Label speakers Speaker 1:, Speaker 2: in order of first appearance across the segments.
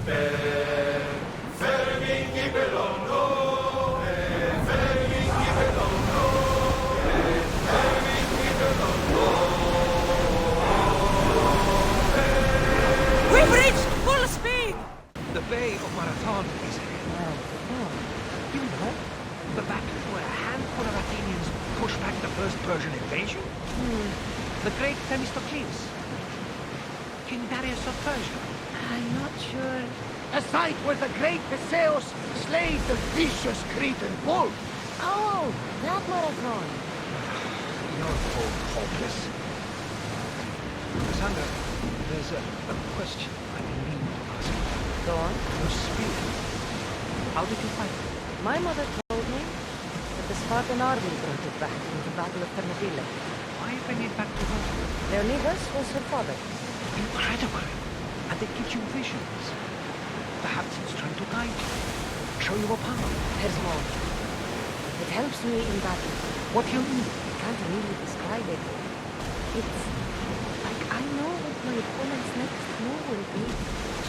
Speaker 1: We've reached full speed!
Speaker 2: The Bay of Marathon is ahead. You know, the battle where a handful of Athenians pushed back the first Persian invasion? The great Themistocles. King Darius of Persia.
Speaker 1: I'm not sure.
Speaker 3: A site where the great Theseus slayed the vicious Cretan bull.
Speaker 1: Oh, that marathon.
Speaker 2: You're both hopeless. Cassandra, there's a question I need to ask you.
Speaker 1: Go on.
Speaker 2: Your spear. How did you find it?
Speaker 1: My mother told me that the Spartan army brought it back in the Battle of Thermopylae.
Speaker 2: Why bring it back to her?
Speaker 1: Leonidas was her father.
Speaker 2: Incredible. And it gives you visions. Perhaps it's trying to guide you. Show you a power.
Speaker 1: There's more. It helps me in battle.
Speaker 2: What do you mean?
Speaker 1: I can't really describe it. It's like I know what my opponent's next move will be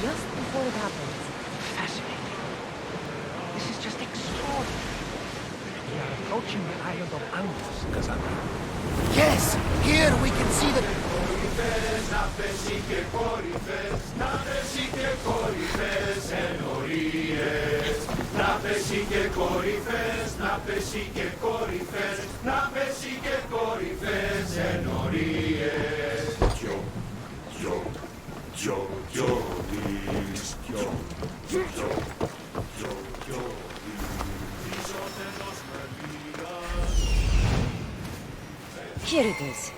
Speaker 1: just before it happens.
Speaker 2: Fascinating. This is just extraordinary. We are approaching the island of Angus, Cassandra.
Speaker 3: Yes, here we can see the...
Speaker 1: Here it is.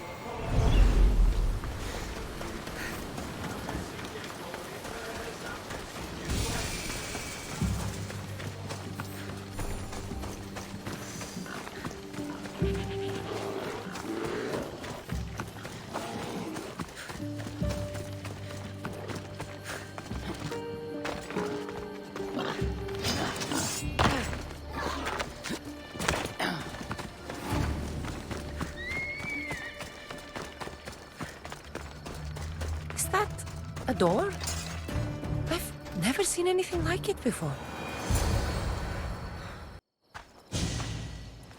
Speaker 1: Is that a door? I've never seen anything like it before.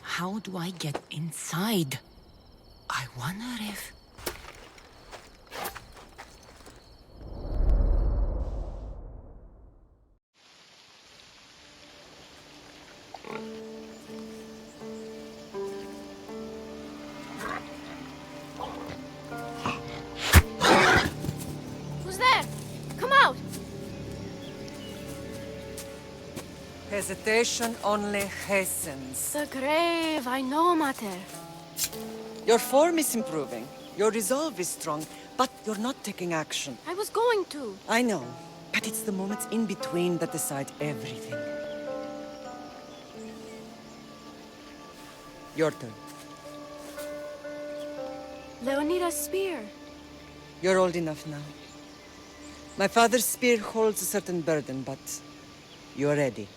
Speaker 1: How do I get inside? I wonder if...
Speaker 4: Who's there? Come out!
Speaker 5: Hesitation only hastens.
Speaker 4: The grave, I know, Mater.
Speaker 5: Your form is improving. Your resolve is strong, but you're not taking action.
Speaker 4: I was going to.
Speaker 5: I know, but it's the moments in between that decide everything. Your turn.
Speaker 4: Leonidas' spear.
Speaker 5: You're old enough now. My father's spear holds a certain burden, but you're ready.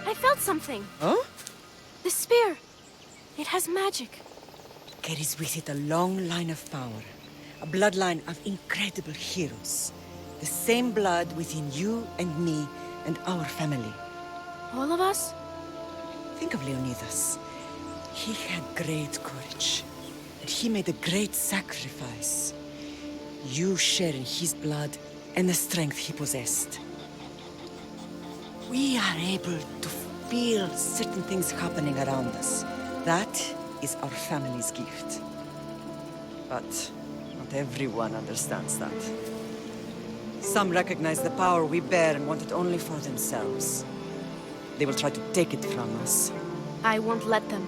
Speaker 4: I felt something.
Speaker 5: Huh?
Speaker 4: The spear. It has magic.
Speaker 5: Carries with it a long line of power. A bloodline of incredible heroes. The same blood within you and me and our family.
Speaker 4: All of us?
Speaker 5: Think of Leonidas. He had great courage. And he made a great sacrifice. You share in his blood and the strength he possessed. We are able to feel certain things happening around us. That is our family's gift. But not everyone understands that. Some recognize the power we bear and want it only for themselves. They will try to take it from us.
Speaker 4: I won't let them.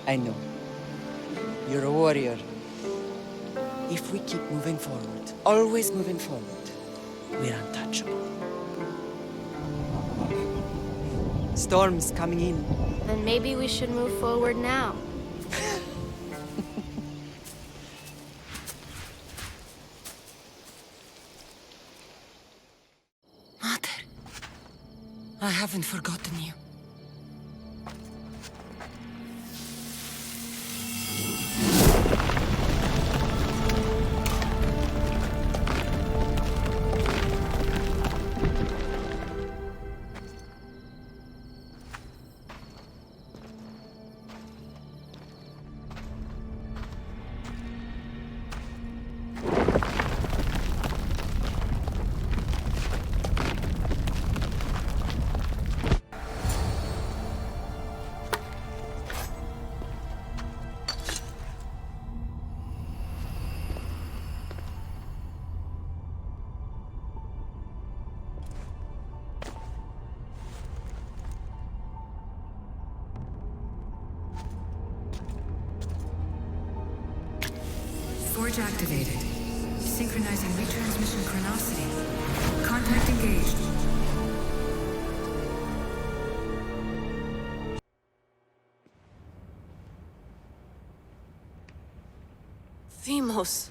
Speaker 5: I know. You're a warrior. If we keep moving forward, always moving forward, we're untouchable. Storm's coming in.
Speaker 4: Then maybe we should move forward now.
Speaker 5: Mother, I haven't forgotten you.
Speaker 6: Switch activated. Synchronizing retransmission chronicity. Contact engaged.
Speaker 4: Themos.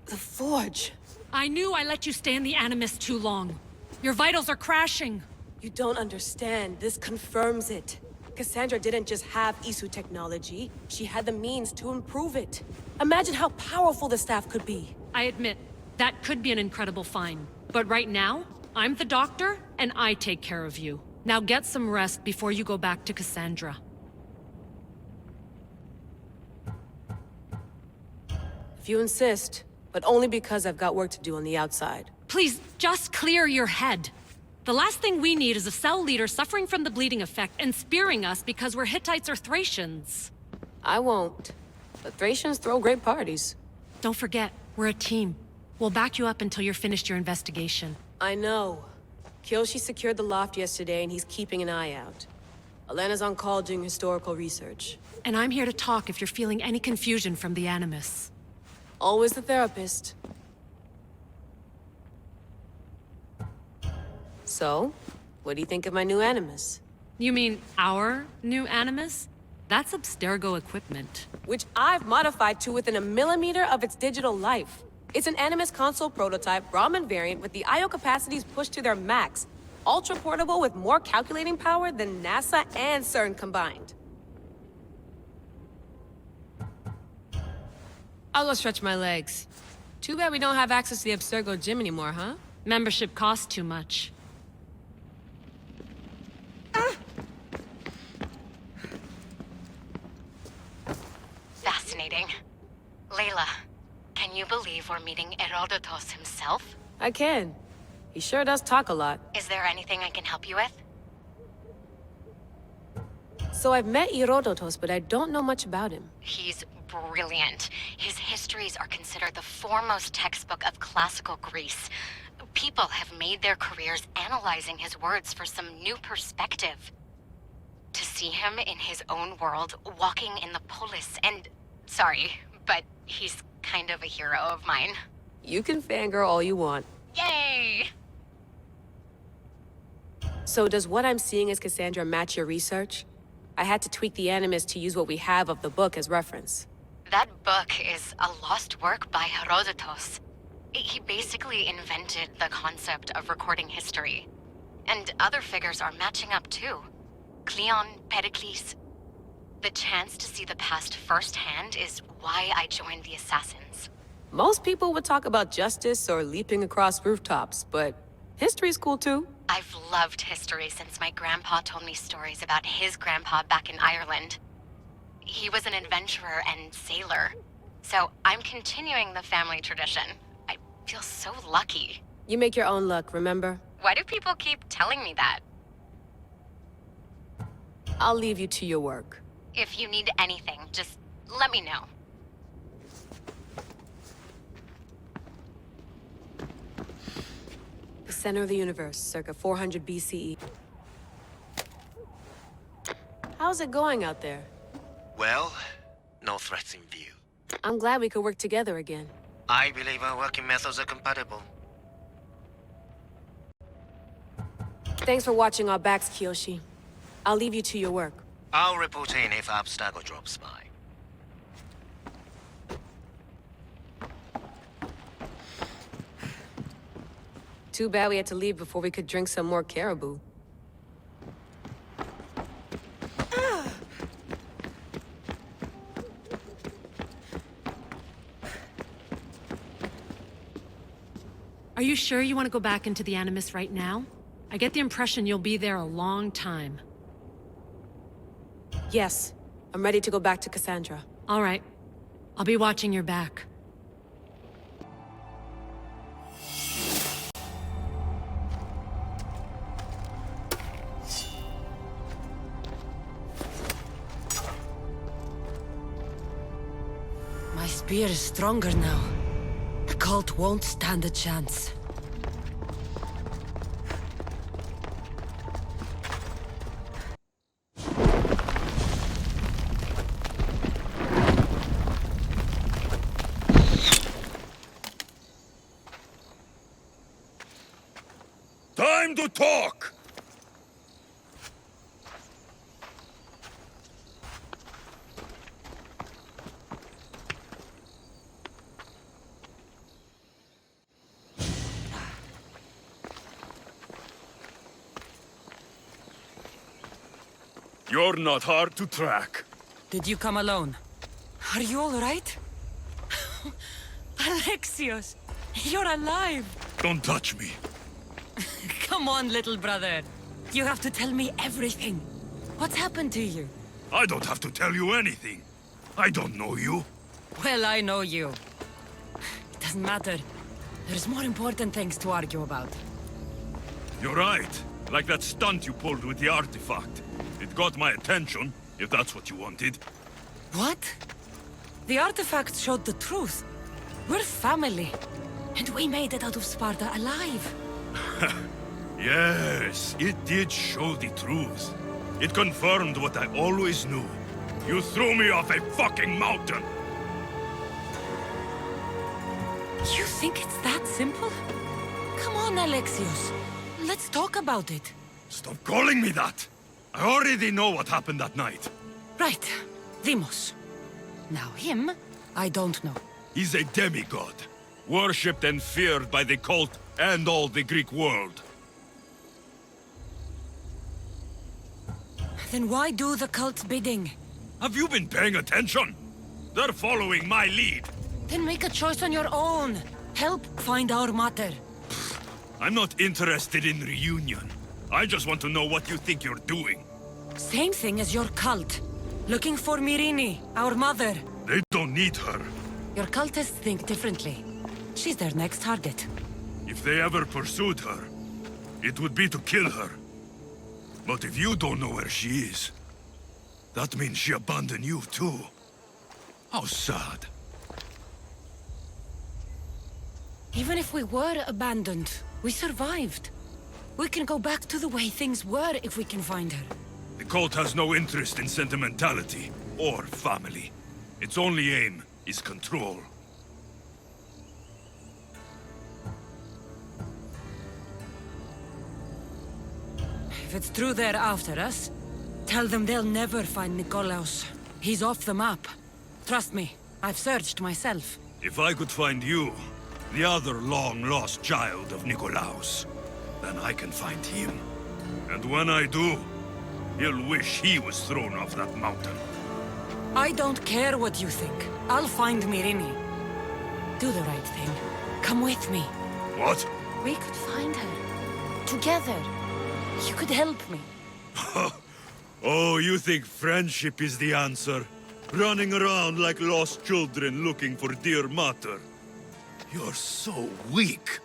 Speaker 4: The Forge.
Speaker 7: I knew I let you stay in the Animus too long. Your vitals are crashing.
Speaker 4: You don't understand. This confirms it. Cassandra didn't just have Isu technology. She had the means to improve it. Imagine how powerful the staff could be.
Speaker 7: I admit, that could be an incredible find. But right now, I'm the doctor, and I take care of you. Now get some rest before you go back to Cassandra.
Speaker 4: If you insist, but only because I've got work to do on the outside.
Speaker 7: Please, just clear your head. The last thing we need is a cell leader suffering from the bleeding effect and spearing us because we're Hittites or Thracians.
Speaker 4: I won't. But Thracians throw great parties.
Speaker 7: Don't forget, we're a team. We'll back you up until you're finished your investigation.
Speaker 4: I know. Kyoshi secured the loft yesterday and he's keeping an eye out. Elena's on call doing historical research.
Speaker 7: And I'm here to talk if you're feeling any confusion from the Animus.
Speaker 4: Always the therapist. So, what do you think of my new Animus?
Speaker 7: You mean our new Animus? That's Abstergo equipment.
Speaker 4: Which I've modified to within a millimeter of its digital life. It's an Animus console prototype Brahmin variant with the I/O capacities pushed to their max. Ultra portable with more calculating power than NASA and CERN combined. I'll go stretch my legs. Too bad we don't have access to the Abstergo gym anymore, huh?
Speaker 7: Membership costs too much.
Speaker 8: Fascinating. Layla, can you believe we're meeting Herodotus himself?
Speaker 4: I can. He sure does talk a lot.
Speaker 8: Is there anything I can help you with?
Speaker 4: So I've met Herodotus, but I don't know much about him.
Speaker 8: He's brilliant. His histories are considered the foremost textbook of classical Greece. People have made their careers analyzing his words for some new perspective. To see him in his own world, walking in the polis, and... Sorry, but he's kind of a hero of mine.
Speaker 4: You can fangirl all you want.
Speaker 8: Yay!
Speaker 4: So does what I'm seeing as Cassandra match your research? I had to tweak the Animus to use what we have of the book as reference.
Speaker 8: That book is a lost work by Herodotus. He basically invented the concept of recording history. And other figures are matching up too. Cleon, Pericles. The chance to see the past firsthand is why I joined the Assassins.
Speaker 4: Most people would talk about justice or leaping across rooftops, but history's cool too.
Speaker 8: I've loved history since my grandpa told me stories about his grandpa back in Ireland. He was an adventurer and sailor. So I'm continuing the family tradition. I feel so lucky.
Speaker 4: You make your own luck, remember?
Speaker 8: Why do people keep telling me that?
Speaker 4: I'll leave you to your work.
Speaker 8: If you need anything, just let me know.
Speaker 4: The center of the universe, circa 400 BCE. How's it going out there?
Speaker 9: Well, no threats in view.
Speaker 4: I'm glad we could work together again.
Speaker 9: I believe our working methods are compatible.
Speaker 4: Thanks for watching our backs, Kiyoshi. I'll leave you to your work.
Speaker 9: I'll report in if Abstergo drops by.
Speaker 4: Too bad we had to leave before we could drink some more caribou.
Speaker 7: Are you sure you want to go back into the Animus right now? I get the impression you'll be there a long time.
Speaker 4: Yes, I'm ready to go back to Cassandra.
Speaker 7: All right. I'll be watching your back.
Speaker 6: My spear is stronger now. The cult won't stand a chance.
Speaker 10: time to talk! You're not hard to track.
Speaker 6: Did you come alone? Are you all right? Alexios, you're alive!
Speaker 10: Don't touch me.
Speaker 6: Come on, little brother. You have to tell me everything. What's happened to you?
Speaker 10: I don't have to tell you anything. I don't know you.
Speaker 6: Well, I know you. It doesn't matter. There's more important things to argue about.
Speaker 10: You're right. Like that stunt you pulled with the artifact. It got my attention, if that's what you wanted.
Speaker 6: What? The artifact showed the truth. We're family. And we made it out of Sparta alive.
Speaker 10: Yes, it did show the truth. It confirmed what I always knew. You threw me off a fucking mountain!
Speaker 6: You think it's that simple? Come on, Alexios. Let's talk about it.
Speaker 10: Stop calling me that! I already know what happened that night.
Speaker 6: Right. Demos. Now him, I don't know.
Speaker 10: He's a demigod, worshipped and feared by the cult and all the Greek world.
Speaker 6: Then why do the cult's bidding?
Speaker 10: Have you been paying attention? They're following my lead.
Speaker 6: Then make a choice on your own. Help find our mater.
Speaker 10: I'm not interested in reunion. I just want to know what you think you're doing.
Speaker 6: Same thing as your cult. Looking for Myrine, our mother.
Speaker 10: They don't need her.
Speaker 6: Your cultists think differently. She's their next target.
Speaker 10: If they ever pursued her, it would be to kill her. But if you don't know where she is, that means she abandoned you too. How sad.
Speaker 6: Even if we were abandoned, we survived. We can go back to the way things were if we can find her.
Speaker 10: The cult has no interest in sentimentality or family. Its only aim is control.
Speaker 6: If it's true they're after us, tell them they'll never find Nikolaos. He's off the map. Trust me, I've searched myself.
Speaker 10: If I could find you, the other long-lost child of Nikolaos, then I can find him. And when I do, he'll wish he was thrown off that mountain.
Speaker 6: I don't care what you think. I'll find Myrine. Do the right thing. Come with me.
Speaker 10: What?
Speaker 6: We could find her. Together. You could help me.
Speaker 10: Oh, you think friendship is the answer? Running around like lost children looking for dear mater. You're so weak.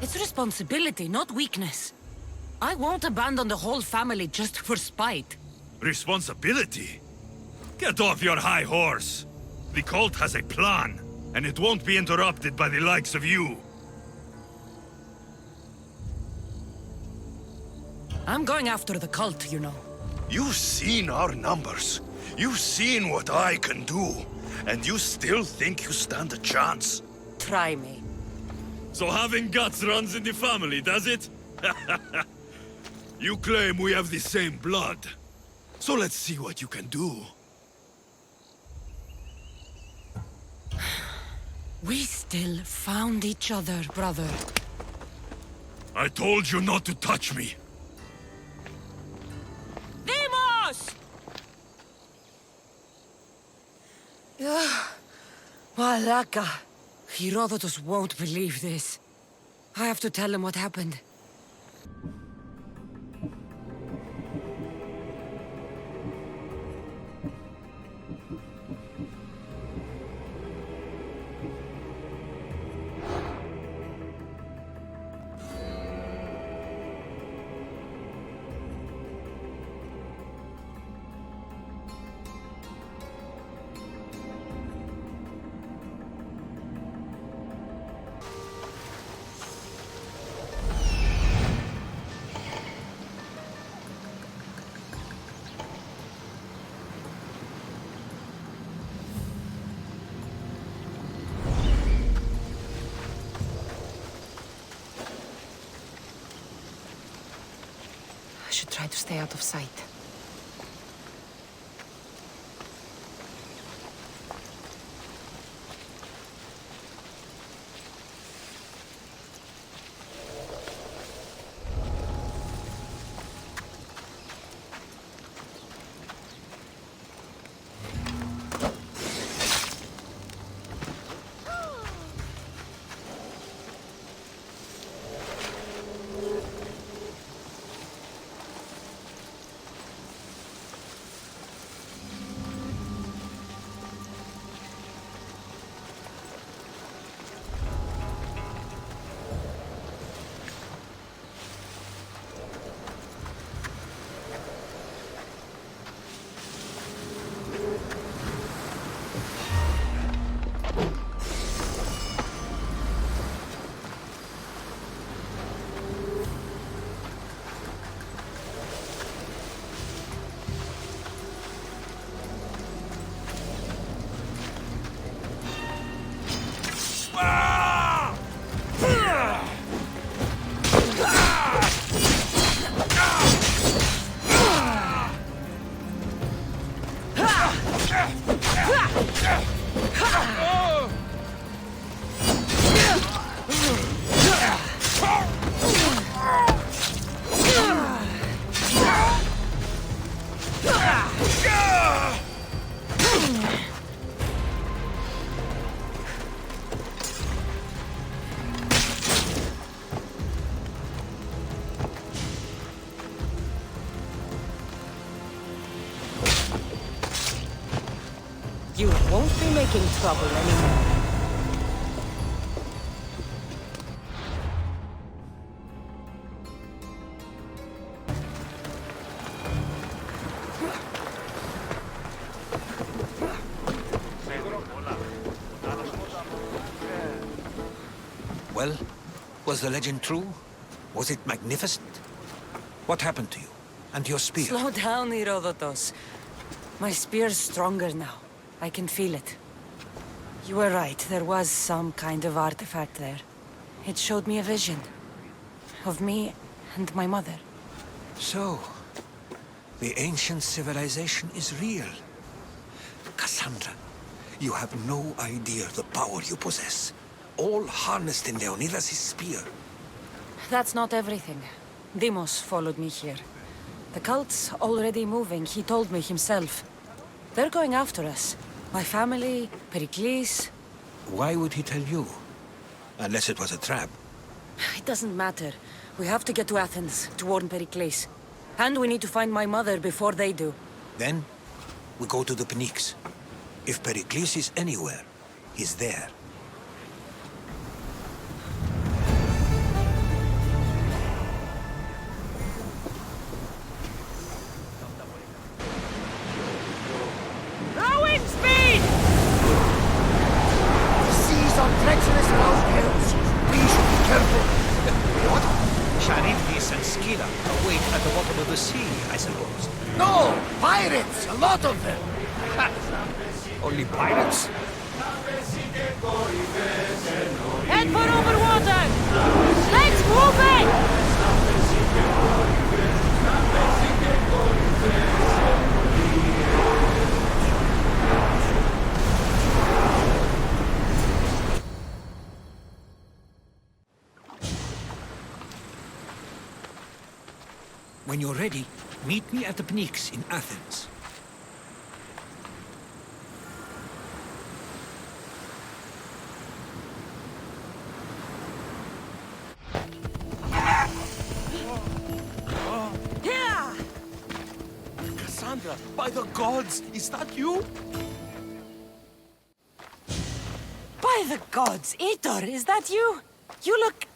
Speaker 6: It's responsibility, not weakness. I won't abandon the whole family just for spite.
Speaker 10: Responsibility? Get off your high horse. The cult has a plan, and it won't be interrupted by the likes of you.
Speaker 6: I'm going after the cult, you know.
Speaker 10: You've seen our numbers. You've seen what I can do. And you still think you stand a chance?
Speaker 6: Try me.
Speaker 10: So having guts runs in the family, does it? You claim we have the same blood. So let's see what you can do.
Speaker 6: We still found each other, brother.
Speaker 10: I told you not to touch me.
Speaker 6: Demos! Malaka. Herodotus won't believe this. I have to tell him what happened.
Speaker 1: try to stay out of sight.
Speaker 6: You won't be making trouble anymore.
Speaker 2: Well, was the legend true? Was it magnificent? What happened to you? And your spear?
Speaker 6: Slow down, Herodotus. My spear's stronger now. I can feel it. You were right, there was some kind of artifact there. It showed me a vision. Of me and my mother.
Speaker 2: So, the ancient civilization is real. Cassandra, you have no idea the power you possess. All harnessed in Leonidas' spear.
Speaker 6: That's not everything. Deimos followed me here. The cult's already moving, he told me himself. They're going after us. My family, Pericles.
Speaker 2: Why would he tell you? Unless it was a trap.
Speaker 6: It doesn't matter. We have to get to Athens to warn Pericles. And we need to find my mother before they do.
Speaker 2: Then, we go to the Pnyx. If Pericles is anywhere, he's there.
Speaker 6: Rowing speed!
Speaker 3: The seas are treacherous around hills. We should be careful.
Speaker 2: What? Charybdis and Scylla await at the bottom of the sea, I suppose.
Speaker 3: No! Pirates! A lot of them!
Speaker 2: Only pirates?
Speaker 6: Head for over water! Let's move it!
Speaker 2: When you're ready, meet me at the Pnyx in Athens.
Speaker 3: Cassandra, by the gods, is that you?
Speaker 6: By the gods, Itor, is that you? You look...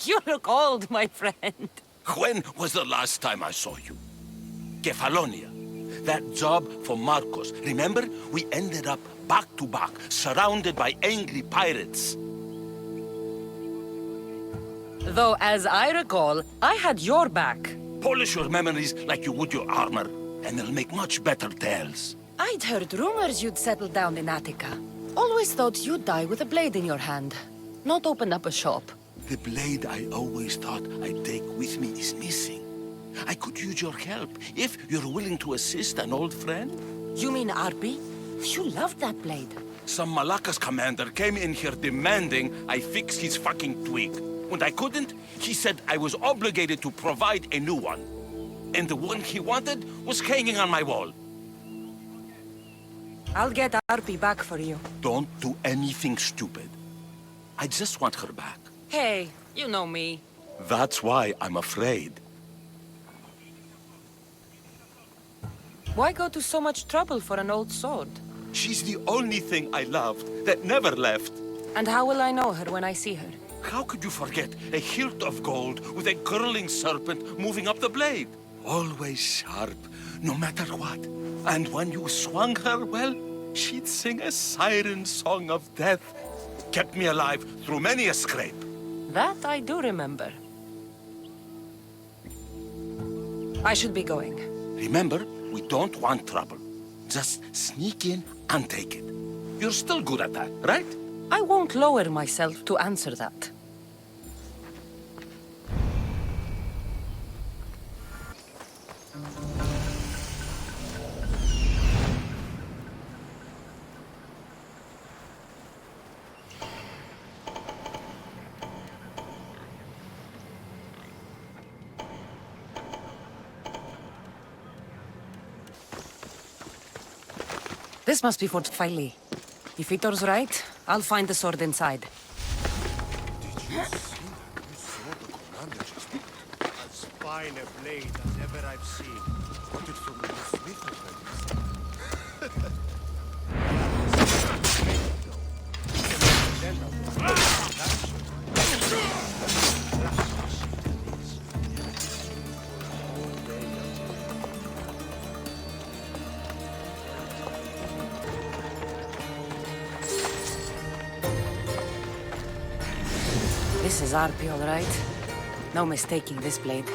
Speaker 6: you look old, my friend.
Speaker 11: When was the last time I saw you? Kefalonia. That job for Marcos. Remember? We ended up back to back, surrounded by angry pirates.
Speaker 6: Though, as I recall, I had your back.
Speaker 11: Polish your memories like you would your armor, and they'll make much better tales.
Speaker 6: I'd heard rumors you'd settled down in Attica. Always thought you'd die with a blade in your hand, not open up a shop.
Speaker 11: The blade I always thought I'd take with me is missing. I could use your help if you're willing to assist an old friend.
Speaker 6: You mean Arby? You loved that blade.
Speaker 11: Some Malakas commander came in here demanding I fix his fucking twig. When I couldn't, he said I was obligated to provide a new one. And the one he wanted was hanging on my wall.
Speaker 6: I'll get Arby back for you.
Speaker 11: Don't do anything stupid. I just want her back.
Speaker 6: Hey, you know me.
Speaker 11: That's why I'm afraid.
Speaker 6: Why go to so much trouble for an old sword?
Speaker 11: She's the only thing I loved that never left.
Speaker 6: And how will I know her when I see her?
Speaker 11: How could you forget a hilt of gold with a curling serpent moving up the blade? Always sharp, no matter what. And when you swung her, well, she'd sing a siren song of death. Kept me alive through many a scrape.
Speaker 6: That I do remember. I should be going.
Speaker 11: Remember, we don't want trouble. Just sneak in and take it. You're still good at that, right?
Speaker 6: I won't lower myself to answer that. This must be Fort Filey. If Vitor's right, I'll find the sword inside.
Speaker 3: Did you see that? You saw the commander just as fine a blade as ever I've seen. Got it from the smith
Speaker 6: This is Arby, all right. No mistaking this blade.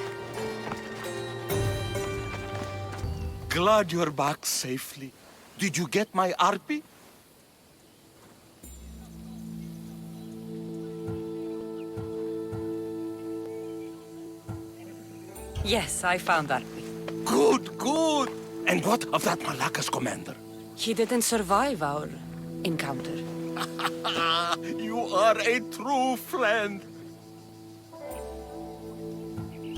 Speaker 11: Glad you're back safely. Did you get my Arpi?
Speaker 6: Yes, I found Arby.
Speaker 11: Good, good. And what of that Malakas commander?
Speaker 6: He didn't survive our encounter.
Speaker 11: You are a true friend.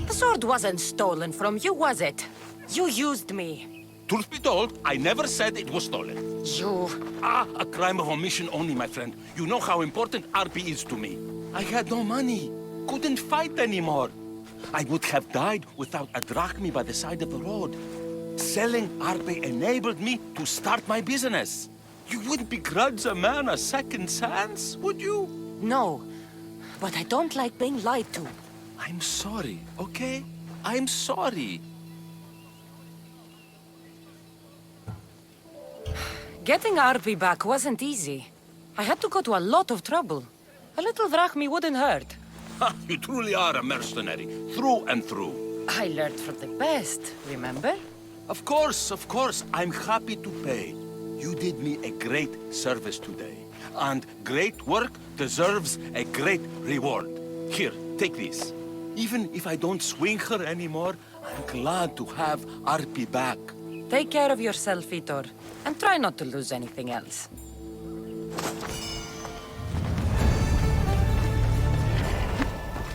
Speaker 6: The sword wasn't stolen from you, was it? You used me.
Speaker 11: Truth be told, I never said it was stolen.
Speaker 6: You...
Speaker 11: A crime of omission only, my friend. You know how important RP is to me. I had no money. Couldn't fight anymore. I would have died without a drachmi by the side of the road. Selling RP enabled me to start my business. You wouldn't begrudge a man a second chance, would you?
Speaker 6: No, but I don't like being lied to.
Speaker 11: I'm sorry, okay? I'm sorry.
Speaker 6: Getting Arby back wasn't easy. I had to go to a lot of trouble. A little drachmi wouldn't hurt.
Speaker 11: Ha, you truly are a mercenary, through and through.
Speaker 6: I learned from the best, remember?
Speaker 11: Of course, I'm happy to pay. You did me a great service today. And great work deserves a great reward. Here, take this. Even if I don't swing her anymore, I'm glad to have RP back.
Speaker 6: Take care of yourself, Vitor. And try not to lose anything else.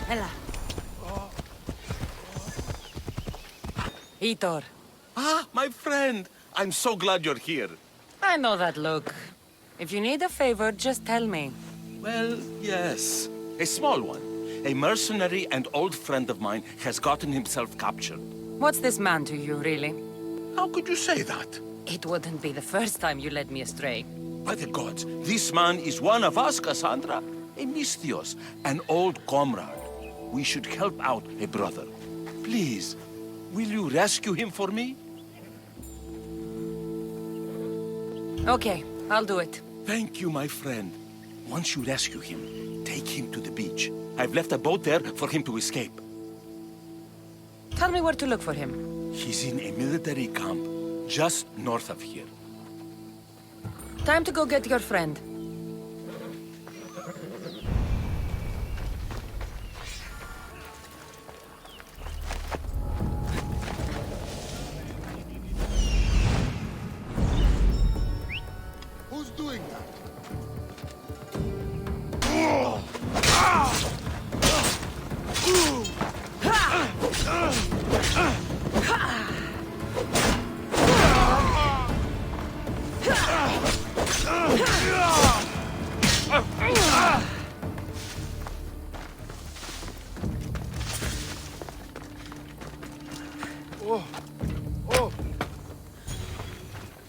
Speaker 6: Ella. Vitor.
Speaker 11: Ah, my friend. I'm so glad you're here.
Speaker 6: I know that look. If you need a favor, just tell me.
Speaker 11: Well, yes. A small one. A mercenary and old friend of mine has gotten himself captured.
Speaker 6: What's this man to you, really?
Speaker 11: How could you say that?
Speaker 6: It wouldn't be the first time you led me astray.
Speaker 11: By the gods, this man is one of us, Cassandra. A Mystios, an old comrade. We should help out a brother. Please, will you rescue him for me?
Speaker 6: Okay, I'll do it.
Speaker 11: Thank you, my friend. Once you rescue him, take him to the beach. I've left a boat there for him to escape.
Speaker 6: Tell me where to look for him.
Speaker 11: He's in a military camp, just north of here.
Speaker 6: Time to go get your friend.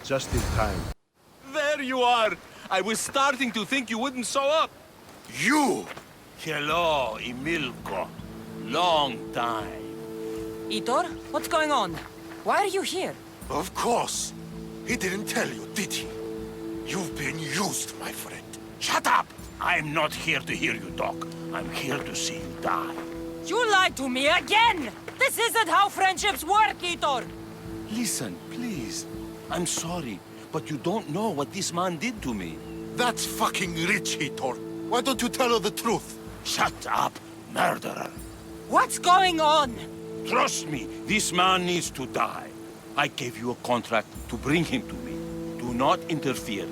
Speaker 3: Just in time.
Speaker 11: There you are! I was starting to think you wouldn't show up.
Speaker 3: You!
Speaker 11: Hello, Emilko. Long time.
Speaker 6: Itor, what's going on? Why are you here?
Speaker 3: Of course. He didn't tell you, did he? You've been used, my friend.
Speaker 11: Shut up! I'm not here to hear you talk. I'm here to see you die.
Speaker 6: You lied to me again! This isn't how friendships work, Itor!
Speaker 11: Listen, please. I'm sorry, but you don't know what this man did to me.
Speaker 3: That's fucking rich, Hitor. Why don't you tell her the truth?
Speaker 11: Shut up, murderer.
Speaker 6: What's going on?
Speaker 11: Trust me, this man needs to die. I gave you a contract to bring him to me. Do not interfere,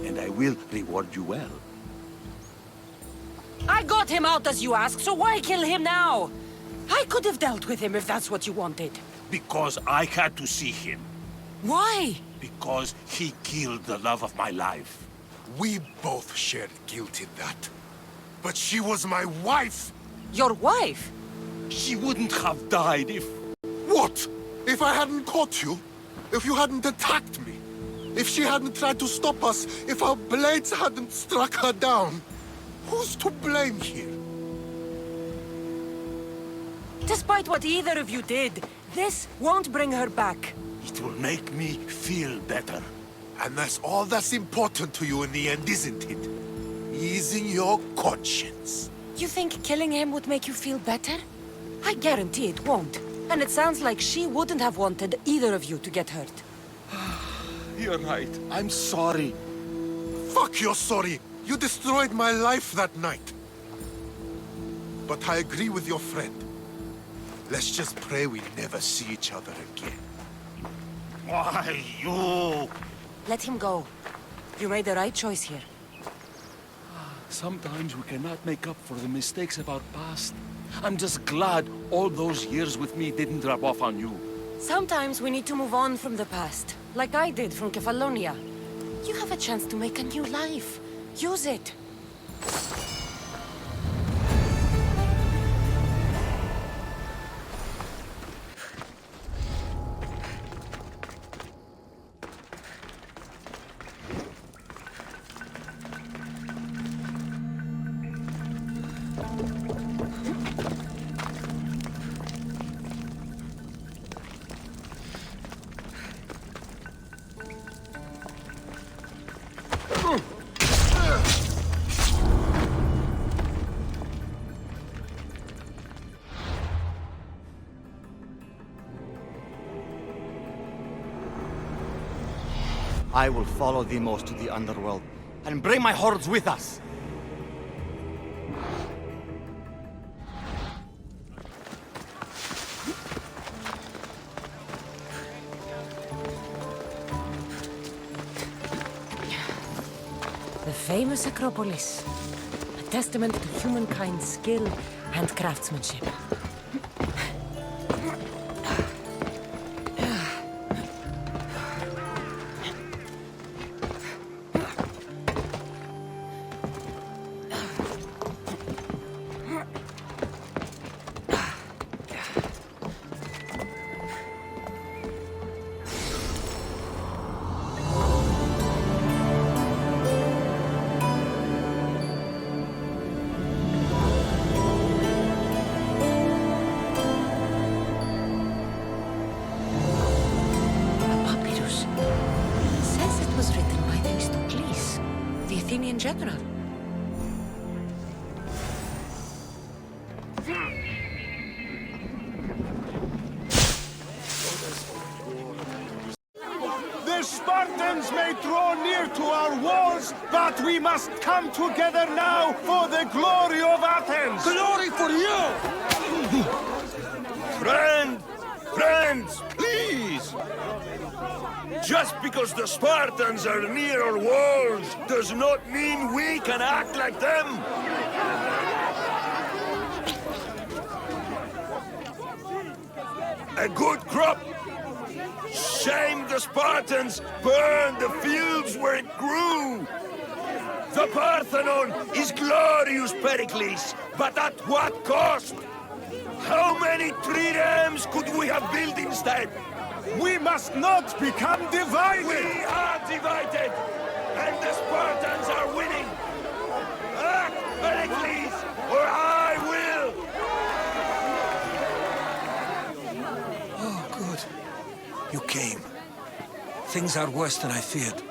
Speaker 11: and I will reward you well.
Speaker 6: I got him out as you asked, so why kill him now? I could have dealt with him if that's what you wanted.
Speaker 11: Because I had to see him.
Speaker 6: Why?
Speaker 11: Because he killed the love of my life.
Speaker 3: We both shared guilt in that. But she was my wife!
Speaker 6: Your wife?
Speaker 11: She wouldn't have died if...
Speaker 3: What? If I hadn't caught you? If you hadn't attacked me? If she hadn't tried to stop us? If our blades hadn't struck her down? Who's to blame here?
Speaker 6: Despite what either of you did, this won't bring her back.
Speaker 11: It will make me feel better.
Speaker 3: And that's all that's important to you in the end, isn't it? Easing your conscience.
Speaker 6: You think killing him would make you feel better? I guarantee it won't. And it sounds like she wouldn't have wanted either of you to get hurt.
Speaker 11: You're right. I'm sorry.
Speaker 3: Fuck you're sorry. You destroyed my life that night. But I agree with your friend. Let's just pray we never see each other again.
Speaker 11: Why, you...
Speaker 6: Let him go. You made the right choice here.
Speaker 11: Sometimes we cannot make up for the mistakes of our past. I'm just glad all those years with me didn't rub off on you.
Speaker 6: Sometimes we need to move on from the past, like I did from Kefalonia. You have a chance to make a new life. Use it.
Speaker 12: I will follow Demos to the underworld and bring my hordes with us.
Speaker 6: The famous Acropolis. A testament to humankind's skill and craftsmanship. General.
Speaker 3: The Spartans may draw near to our walls, but we must come together now for the glory of Athens!
Speaker 11: Glory for you!
Speaker 10: Friends, please! Just because the Spartans are near our walls does not mean we can act like them! A good crop! Shame the Spartans burned the fields where it grew! The Parthenon is glorious, Pericles, but at what cost? How many triremes could we have built instead?
Speaker 13: We must not become divided!
Speaker 11: We are divided, and the Spartans are winning! Act, Pericles, or I will!
Speaker 2: Oh, good. You came. Things are worse than I feared.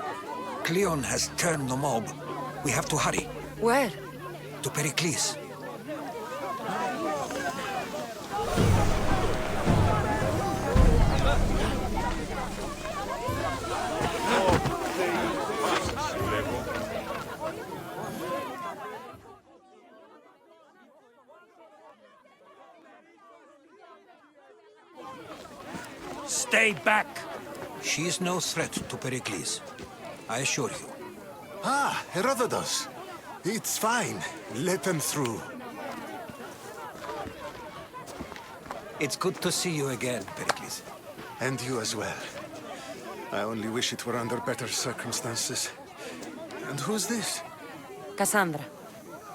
Speaker 2: Cleon has turned the mob. We have to hurry.
Speaker 6: Where?
Speaker 2: To Pericles. Stay back! She is no threat to Pericles. I assure you.
Speaker 3: Ah, Herodotus. It's fine. Let them through.
Speaker 2: It's good to see you again, Pericles.
Speaker 3: And you as well. I only wish it were under better circumstances. And who's this?
Speaker 6: Cassandra.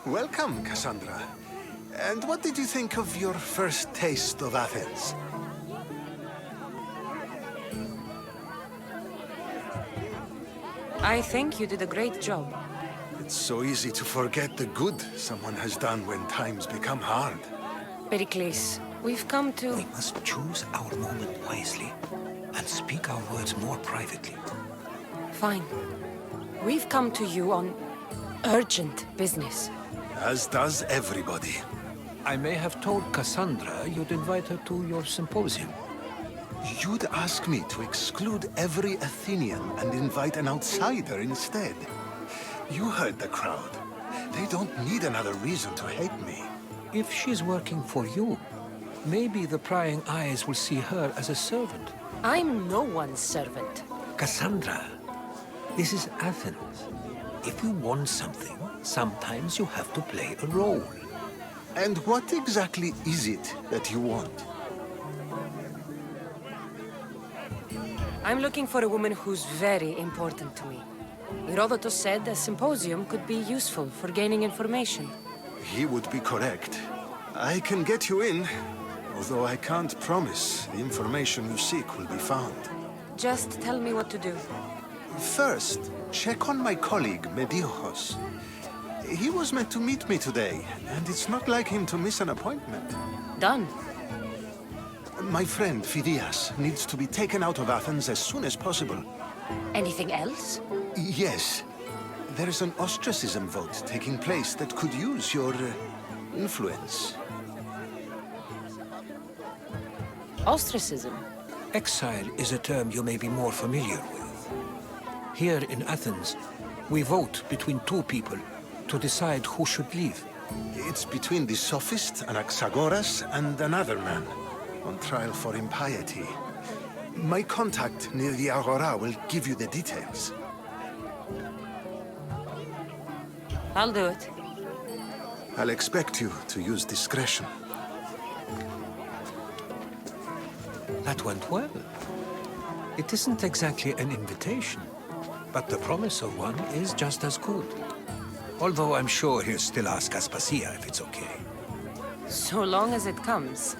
Speaker 3: Welcome, Cassandra. And what did you think of your first taste of Athens?
Speaker 6: I think you did a great job.
Speaker 3: It's so easy to forget the good someone has done when times become hard.
Speaker 6: Pericles, we've come to...
Speaker 2: We must choose our moment wisely and speak our words more privately.
Speaker 6: Fine. We've come to you on urgent business.
Speaker 3: As does everybody.
Speaker 2: I may have told Cassandra you'd invite her to your symposium.
Speaker 3: You'd ask me to exclude every Athenian and invite an outsider instead. You heard the crowd. They don't need another reason to hate me.
Speaker 2: If she's working for you, maybe the prying eyes will see her as a servant.
Speaker 6: I'm no one's servant.
Speaker 2: Cassandra, this is Athens. If you want something, sometimes you have to play a role.
Speaker 3: And what exactly is it that you want?
Speaker 6: I'm looking for a woman who's very important to me. Herodotus said a symposium could be useful for gaining information.
Speaker 3: He would be correct. I can get you in, although I can't promise the information you seek will be found.
Speaker 6: Just tell me what to do.
Speaker 3: First, check on my colleague, Medios. He was meant to meet me today, and it's not like him to miss an appointment.
Speaker 6: Done.
Speaker 3: My friend, Phidias, needs to be taken out of Athens as soon as possible.
Speaker 6: Anything else?
Speaker 3: Yes. There's an ostracism vote taking place that could use your influence.
Speaker 6: Ostracism?
Speaker 2: Exile is a term you may be more familiar with. Here in Athens, we vote between two people to decide who should leave.
Speaker 3: It's between the sophist Anaxagoras and another man, on trial for impiety. My contact near the Agora will give you the details.
Speaker 6: I'll do it.
Speaker 3: I'll expect you to use discretion.
Speaker 2: That went well. It isn't exactly an invitation, but the promise of one is just as good. Although I'm sure he'll still ask Aspasia if it's okay.
Speaker 6: So long as it comes.